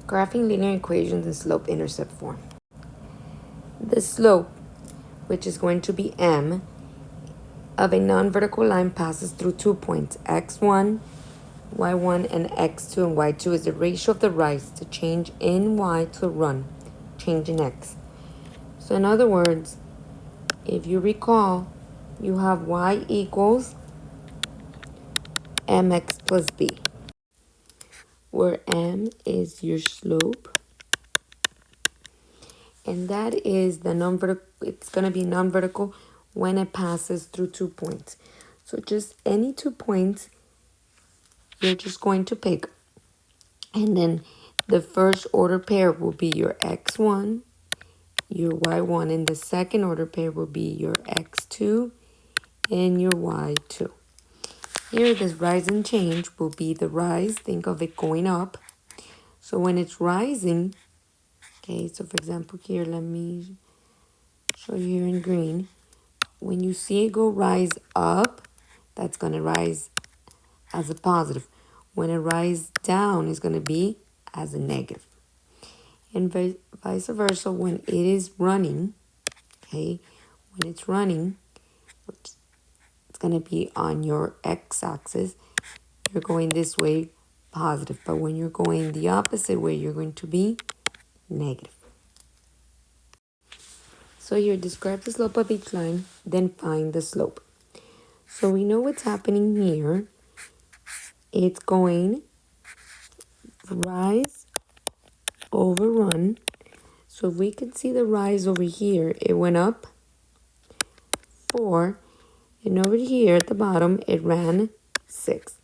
Graphing linear equations in slope-intercept form. The slope, which is going to be m, of a non-vertical line passes through 2 points, x1, y1, and x2 and y2 is the ratio of the rise to change in y to run, change in x. So in other words, if you recall, you have y equals mx plus b, where m is your slope, and that is the non-vertical. It's going to be non-vertical when it passes through 2 points. So just any 2 points, you're just going to pick. And then the first order pair will be your x1, your y1, and the second order pair will be your x2 and your y2. Here, this rise and change will be the rise. Think of it going up. So when it's rising, okay, so for example here, let me show you here in green. When you see it go rise up, that's going to rise as a positive. When it rises down, it's going to be as a negative. And vice versa, when it is running, okay, when it's running, it's going to be on your x-axis. You're going this way, positive. But when you're going the opposite way, you're going to be negative. So here, describe the slope of each line, then find the slope. So we know what's happening here. It's going rise over run. So if we could see the rise over here, it went up 4. And over here at the bottom, it ran 6.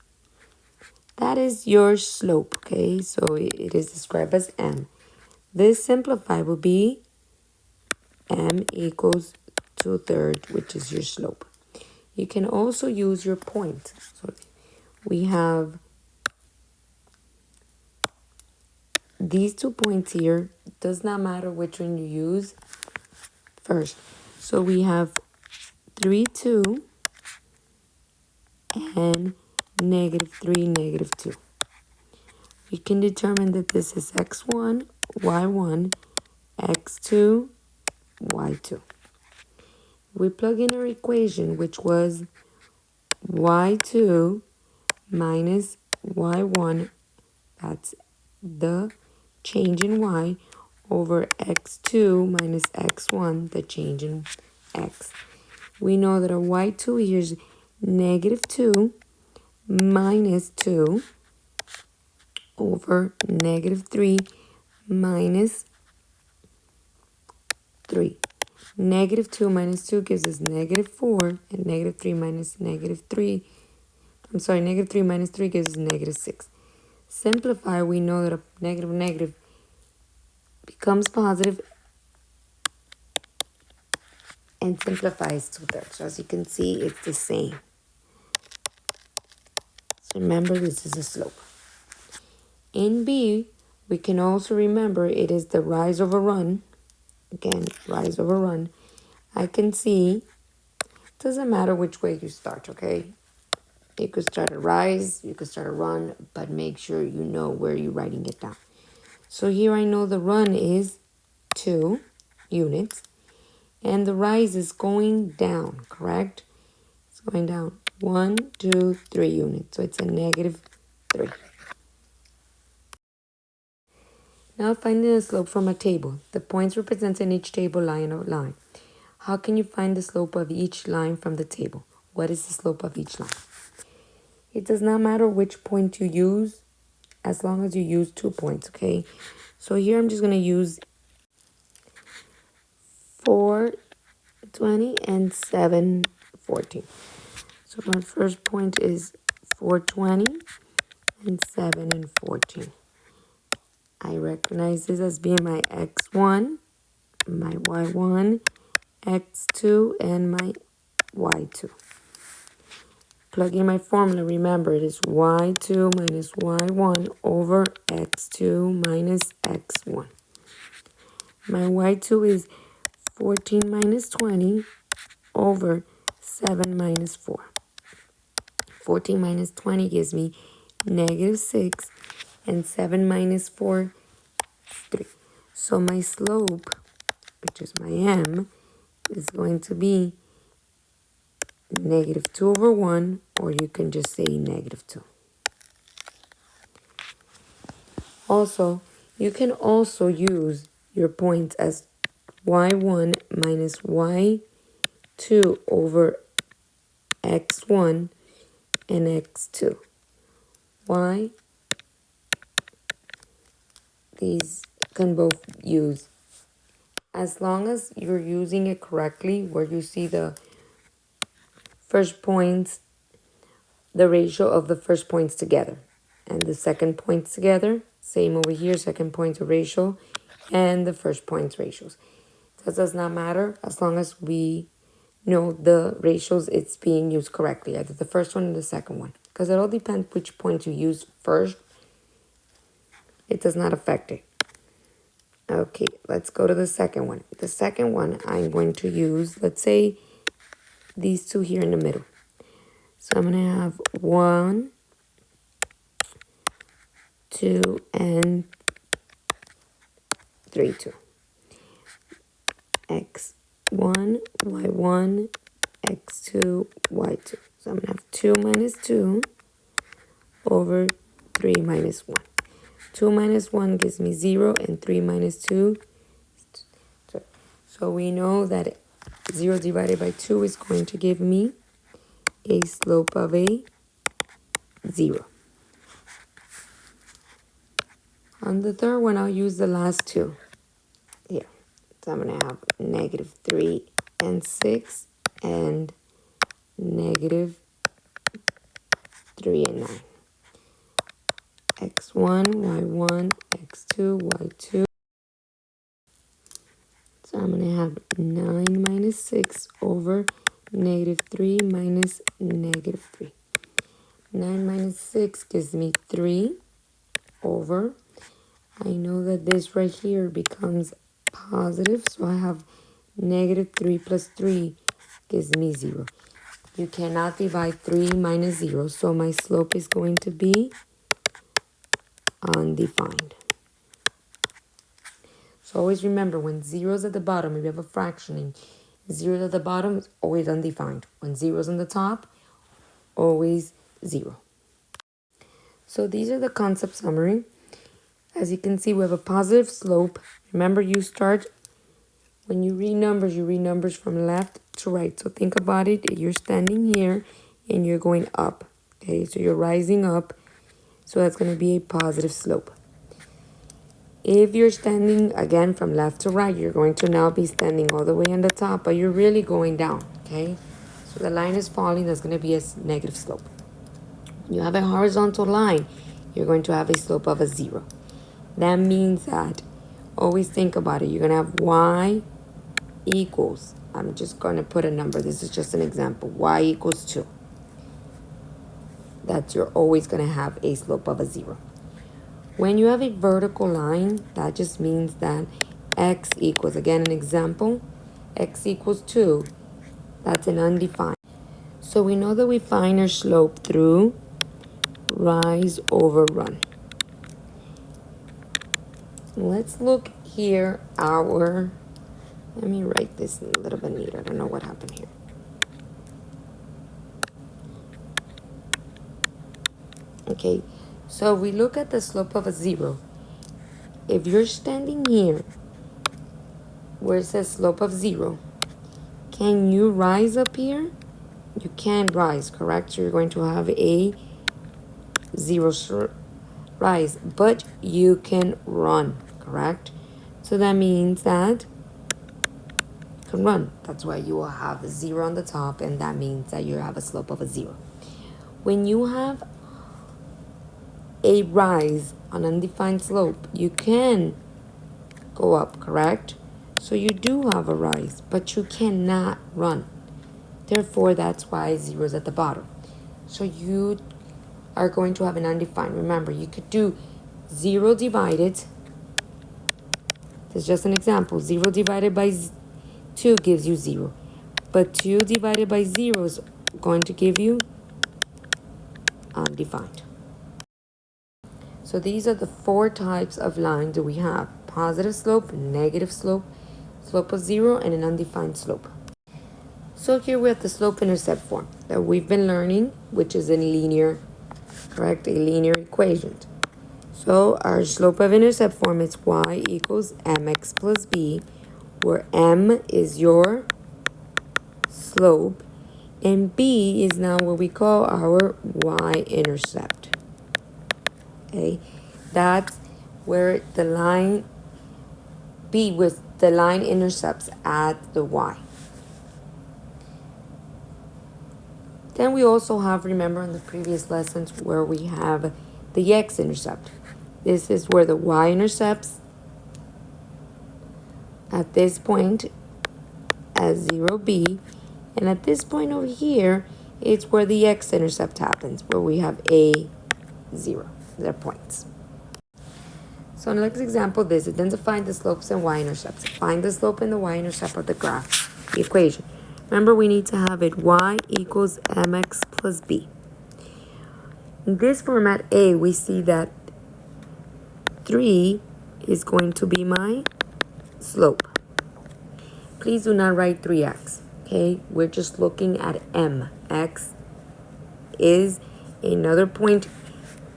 That is your slope, okay? So it is described as m. This simplified will be m equals 2/3, which is your slope. You can also use your point. So we have these 2 points here. Does not matter which one you use first. So we have 3, 2, and -3, -2. We can determine that this is x1, y1, x2, y2. We plug in our equation, which was y2 minus y1, that's the change in y, over x2 minus x1, the change in x. We know that our y2 here is -2 minus 2 over -3 minus 3. -2 minus 2 gives us -4, and -3 minus -3, -3 minus 3 gives us -6. Simplify, we know that a negative becomes positive and simplifies 2/3. So as you can see, it's the same. So remember, this is a slope. In B, we can also remember it is the rise over run. Again, rise over run. I can see, it doesn't matter which way you start, okay? You could start a rise, you could start a run, but make sure you know where you're writing it down. So here I know the run is 2 units, and the rise is going down, correct? It's going down 1, 2, 3 units, so it's a -3. Now finding the slope from a table. The points represented in each table lie in a line. How can you find the slope of each line from the table? What is the slope of each line? It does not matter which point you use, as long as you use 2 points, okay? So here I'm just going to use 420 and 714. So my first point is 420 and 714. I recognize this as being my x1, my y1, x2, and my y2. Plug in my formula. Remember, it is y2 minus y1 over x2 minus x1. My y2 is 14 minus 20 over 7 minus 4. 14 minus 20 gives me -6, and 7 minus 4 3. So my slope, which is my m, is going to be negative 2 over 1, or you can just say negative 2. Also, you can also use your points as y1 minus y2 over x1 and x2. Why? These can both use. As long as you're using it correctly, where you see the first points, the ratio of the first points together, and the second points together, same over here, second points ratio, and the first points ratios. That does not matter as long as we know the ratios it's being used correctly, either the first one or the second one. Because it all depends which point you use first. It does not affect it. Okay, let's go to the second one. The second one, I'm going to use, let's say, these two here in the middle. So I'm going to have 1, 2, and 3, 2. X1, Y1, X2, Y2. So I'm going to have 2 minus 2 over 3 minus 1. 2 minus 1 gives me 0, and 3 minus 2. So we know that 0 divided by 2 is going to give me a slope of a 0. On the third one, I'll use the last two here. So I'm going to have negative 3 and 6 and negative 3 and 9. X1, Y1, X2, Y2. So I'm going to have 9 minus 6 over negative 3 minus negative 3. 9 minus 6 gives me 3 over. I know that this right here becomes positive, so I have negative 3 plus 3 gives me 0. You cannot divide 3 minus 0, so my slope is going to be undefined. So always remember, when 0 is at the bottom, if you have a fractioning, 0 at the bottom is always undefined. When 0 is on the top, always 0. So these are the concept summary. As you can see, we have a positive slope. Remember, when you read numbers from left to right. So think about it. You're standing here and you're going up. Okay, so you're rising up. So that's going to be a positive slope. If you're standing, again, from left to right, you're going to now be standing all the way on the top, but you're really going down, okay? So the line is falling, that's going to be a negative slope. You have a horizontal line, you're going to have a slope of a 0. That means that, always think about it, you're going to have y equals, I'm just going to put a number, this is just an example, y equals 2. That you're always going to have a slope of a 0. When you have a vertical line, that just means that x equals, again, an example, x equals 2. That's an undefined. So we know that we find our slope through rise over run. Let's look here let me write this a little bit neater. I don't know what happened here. Okay, so we look at the slope of a 0. If you're standing here where it says slope of 0, can you rise up here? You can't rise, correct? So you're going to have a 0 rise, but you can run, correct? So that means that you can run. That's why you will have a 0 on the top, and that means that you have a slope of a 0. When you have a rise on undefined slope, you can go up, correct? So you do have a rise, but you cannot run. Therefore, that's why 0 is at the bottom. So you are going to have an undefined. Remember, you could do 0 divided. This is just an example. 0 divided by 2 gives you 0. But 2 divided by 0 is going to give you undefined. So these are the 4 types of lines that we have. positive slope, negative slope, slope of 0, and an undefined slope. So here we have the slope-intercept form that we've been learning, which is a linear, correct, a linear equation. So our slope of intercept form is y equals mx plus b, where m is your slope, and b is now what we call our y-intercept. Okay, that's where the line b with the line intercepts at the y. Then we also have, remember in the previous lessons, where we have the x-intercept. This is where the y-intercepts at this point at 0b, and at this point over here, it's where the x-intercept happens, where we have a 0, their points. So next example, this identify the slopes and y-intercepts. Find the slope and the y-intercept of the graph, the equation. Remember, we need to have it y equals mx plus b. In this format A, we see that 3 is going to be my slope. Please do not write 3x, okay? We're just looking at m. X is another point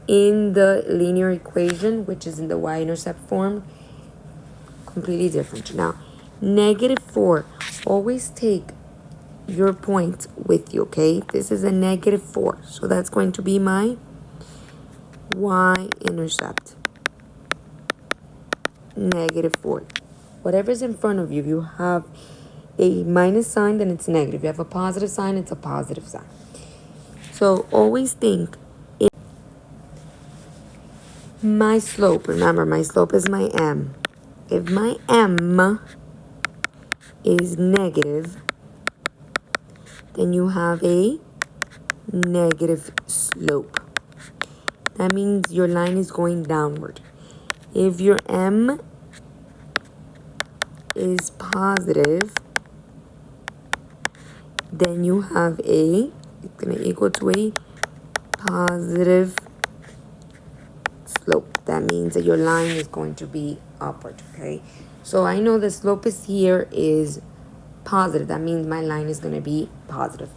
in the linear equation, which is in the y-intercept form, completely different. Now, -4, always take your point with you, okay? This is a -4, so that's going to be my y-intercept. -4. Whatever's in front of you, you have a minus sign, then it's negative. You have a positive sign, it's a positive sign. So always think, my slope, remember my slope is my m. If my m is negative, then you have a negative slope. That means your line is going downward. If your m is positive, then you have it's going to equal to a positive slope. That means that your line is going to be upward, okay? So I know the slope is here is positive. That means my line is going to be positive.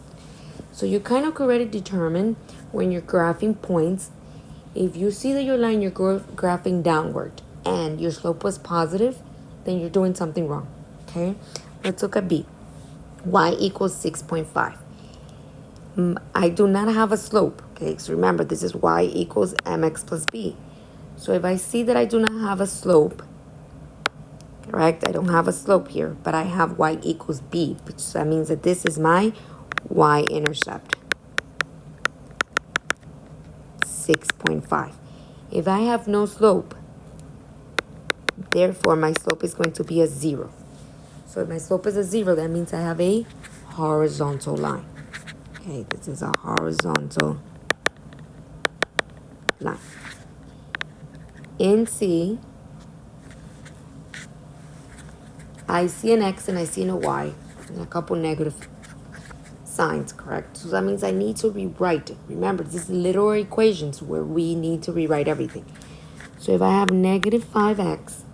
So you kind of already determine when you're graphing points, if you see that your line you're graphing downward and your slope was positive, then you're doing something wrong, okay? Let's look at B. Y equals 6.5. I do not have a slope, okay? So remember, this is y equals mx plus b. So if I see that I do not have a slope, correct? I don't have a slope here, but I have y equals b, which that means that this is my y-intercept, 6.5. If I have no slope, therefore my slope is going to be a 0. So if my slope is a 0, that means I have a horizontal line. Okay, this is a horizontal line. In C, I see an X and I see a Y and a couple negative signs, correct? So that means I need to rewrite it. Remember, this is literal equations where we need to rewrite everything. So if I have negative 5x,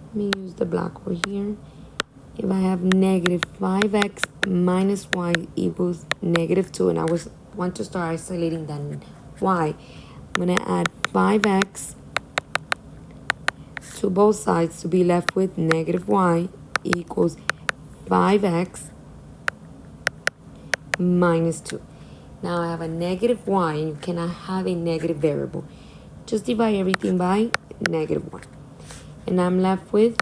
let me use the black over here. If I have negative 5x minus y equals -2, and I want to start isolating that y, I'm going to add 5x to both sides to be left with negative y equals 5x minus 2. Now I have a negative y, and you cannot have a negative variable. Just divide everything by -1. And I'm left with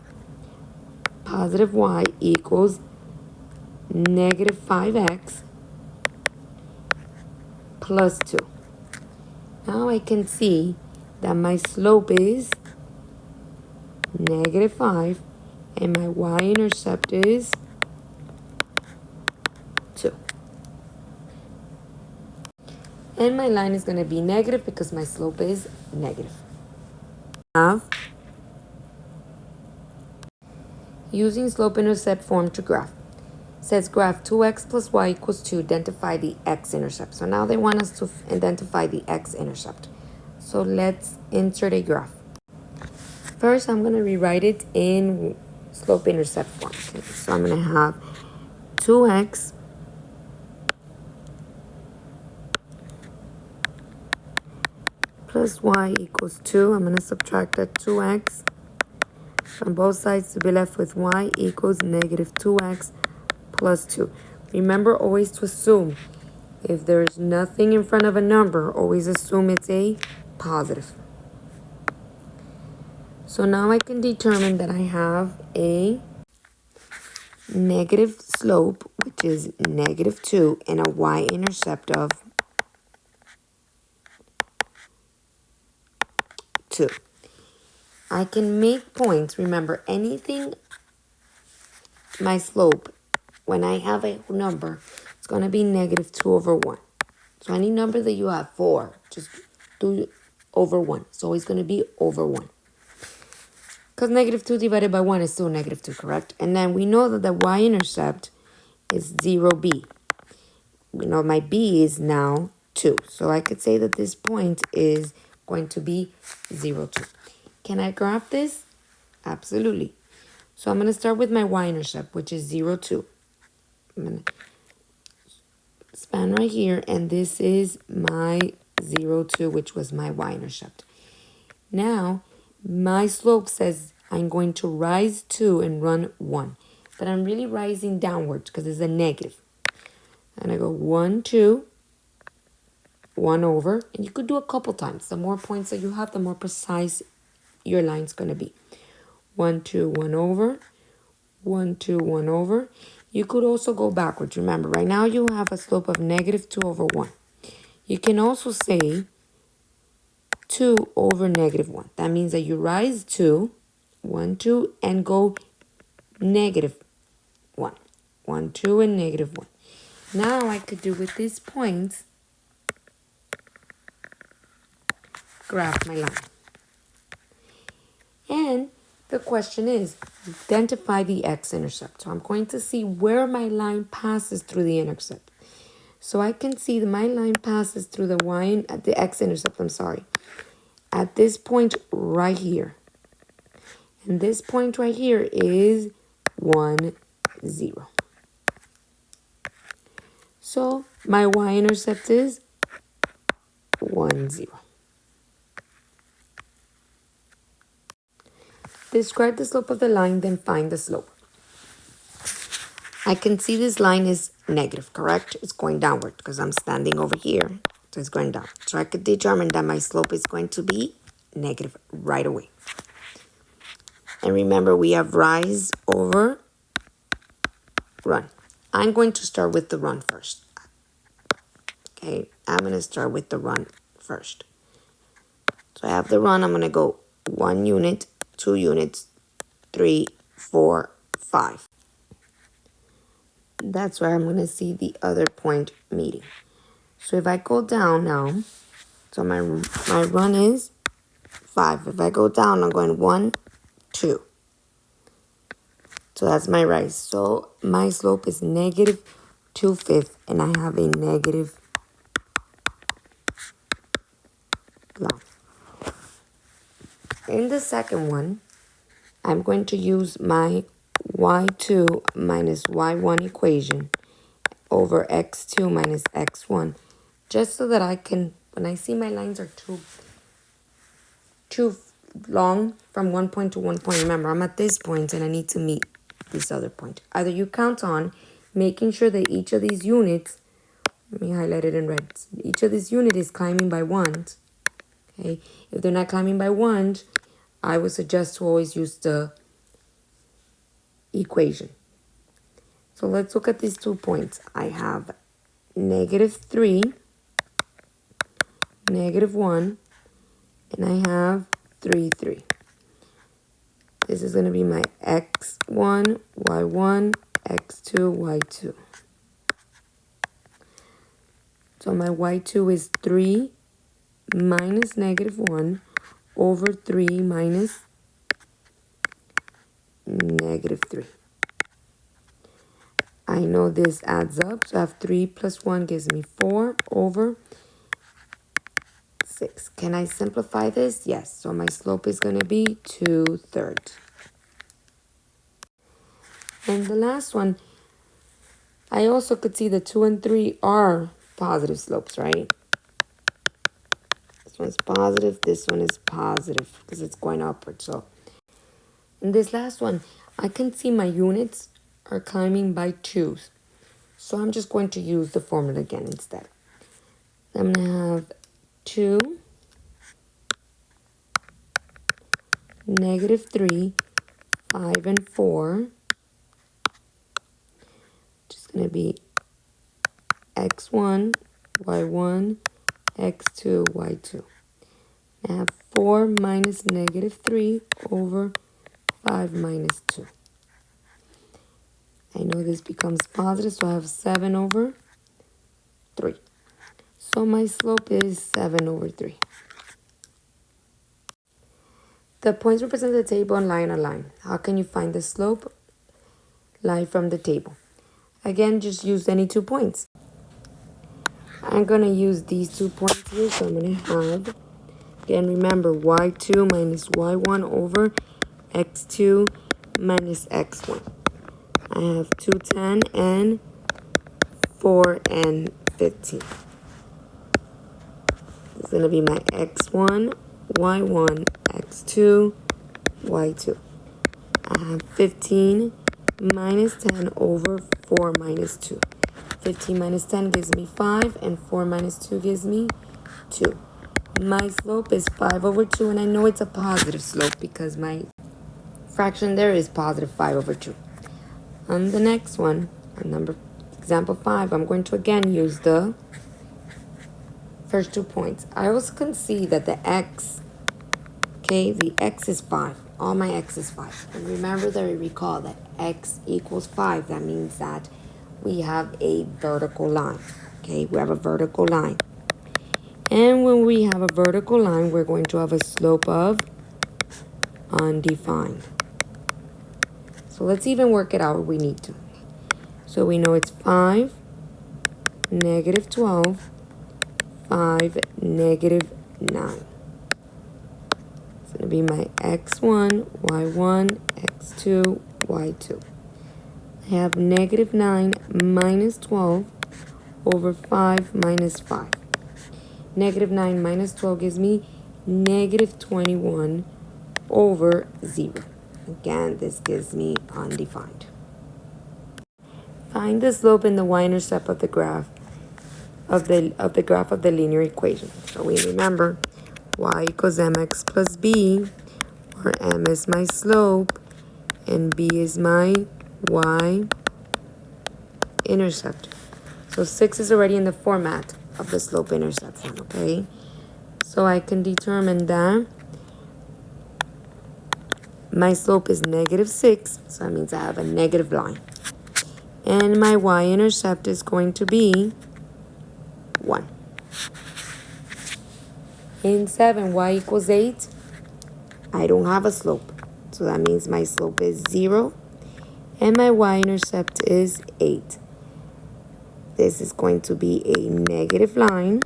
positive y equals negative 5x plus 2. Now I can see that my slope is -5 and my y-intercept is 2. And my line is going to be negative because my slope is negative. Using slope-intercept form to graph. Says graph 2x plus y equals 2, identify the x-intercept. So now they want us to identify the x-intercept. So let's insert a graph. First, I'm going to rewrite it in slope-intercept form. Okay, so I'm going to have 2x plus y equals 2. I'm going to subtract that 2x from both sides to be left with y equals negative 2x plus 2. Remember always to assume if there's nothing in front of a number, always assume it's a positive. So now I can determine that I have a negative slope, which is negative 2, and a y-intercept of 2. I can make points. Remember, anything, my slope, when I have a number, it's going to be negative 2 over 1. So any number that you have 4, just do over 1. It's always going to be over 1. Because negative 2 divided by 1 is still negative 2, correct? And then we know that the y-intercept is 0b. We know my b is now 2. So I could say that this point is going to be 0, 2. Can I graph this? Absolutely. So I'm going to start with my y-intercept, which is 0, 2. I'm going to span right here, and this is my 0, 2, which was my y-intercept. Now, my slope says I'm going to rise 2 and run 1. But I'm really rising downwards because it's a negative. And I go 1, 2, 1 over. And you could do a couple times. The more points that you have, the more precise your line's going to be. 1, 2, 1 over. 1, 2, 1 over. You could also go backwards. Remember, right now you have a slope of negative 2 over 1. You can also say 2 over negative 1. That means that you rise 2, 1, 2, and go negative 1. 1, 2, and negative 1. Now I could do with these points, graph my line. And the question is, identify the x-intercept. So I'm going to see where my line passes through the intercept. So I can see that my line passes through the x-intercept, at this point right here. And this point right here is 1, 0. So my y-intercept is 1, 0. Describe the slope of the line, then find the slope. I can see this line is negative, correct? It's going downward because I'm standing over here. So it's going down. So I could determine that my slope is going to be negative right away. And remember, we have rise over run. I'm going to start with the run first. Okay, I'm going to start with the run first. So I have the run. I'm going to go 1 unit, 2 units, 3, 4, 5. That's where I'm going to see the other point meeting. So if I go down now, so my run is 5. If I go down, I'm going 1, 2. So that's my rise. So my slope is negative 2/5, and I have a negative line. In the second one, I'm going to use my y2 minus y1 equation over x2 minus x1, just so that I can, when I see my lines are too long from one point to one point, remember, I'm at this point and I need to meet this other point. Either you count on making sure that each of these units, let me highlight it in red, each of these units is climbing by 1. Okay, if they're not climbing by 1, I would suggest to always use the equation. So let's look at these 2 points. I have negative 3, negative 1, and I have 3, 3. This is going to be my x1, y1, x2, y2. So my y2 is 3 minus negative 1 over 3 minus negative 3. I know this adds up, so I have 3 plus 1 gives me 4 over 6. Can I simplify this? Yes. So my slope is going to be 2/3. And the last one, I also could see the 2 and 3 are positive slopes, right? This one's positive, this one is positive because it's going upward. So in this last one, I can see my units are climbing by 2s. So I'm just going to use the formula again instead. I'm going to have 2, -3, 5, and 4. Just going to be x1, y1, x2, y2. I have 4 minus -3 over 5 minus 2. I know this becomes positive, so I have 7 over 3. So my slope is 7/3. The points represent the table and line on line. How can you find the slope line from the table? Again, just use any 2 points. I'm going to use these 2 points here, so I'm going to have, again, remember, y2 minus y1 over x2 minus x1. I have 210 and 4 and 15. It's going to be my x1, y1, x2, y2. I have 15 minus 10 over 4 minus 2. 15 minus 10 gives me 5, and 4 minus 2 gives me 2. My slope is 5/2, and I know it's a positive slope because my fraction there is positive 5/2. On the next one, on example 5, I'm going to again use the first 2 points. I also can see that the x, okay, the x is 5. All my x is 5. And remember that I recall that x equals 5. That means that we have a vertical line. Okay, we have a vertical line. And when we have a vertical line, we're going to have a slope of undefined. So let's even work it out if we need to. So we know it's 5, -12, 5, -9. It's going to be my x1, y1, x2, y2. I have -9 minus 12 over 5 minus 5. -9 minus 12 gives me -21 over 0. Again, this gives me undefined. Find the slope and the y-intercept of the graph of the graph of the linear equation. So we remember y equals mx plus b, where m is my slope and b is my y-intercept. So 6 is already in the format of the slope-intercept form, okay? So I can determine that my slope is -6, so that means I have a negative line. And my y-intercept is going to be 1. In 7, y equals 8. I don't have a slope, so that means my slope is 0. And my y-intercept is 8. This is going to be a negative line.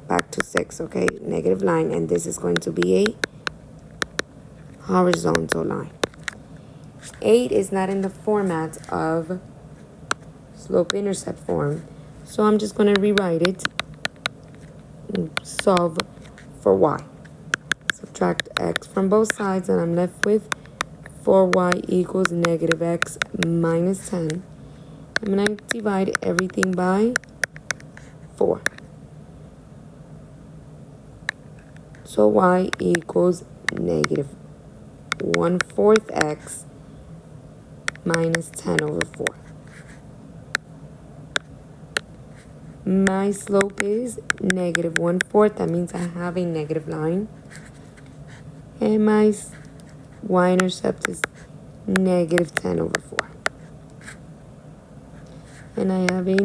Back to 6, okay? Negative line, and this is going to be a horizontal line. 8 is not in the format of slope-intercept form, so I'm just going to rewrite it and solve for y. Subtract x from both sides, and I'm left with 4y equals -x minus 10. I'm going to divide everything by 4. So y equals -1/4 x minus 10 over 4. My slope is -1/4. That means I have a negative line. And my y-intercept is -10 over 4. And I have a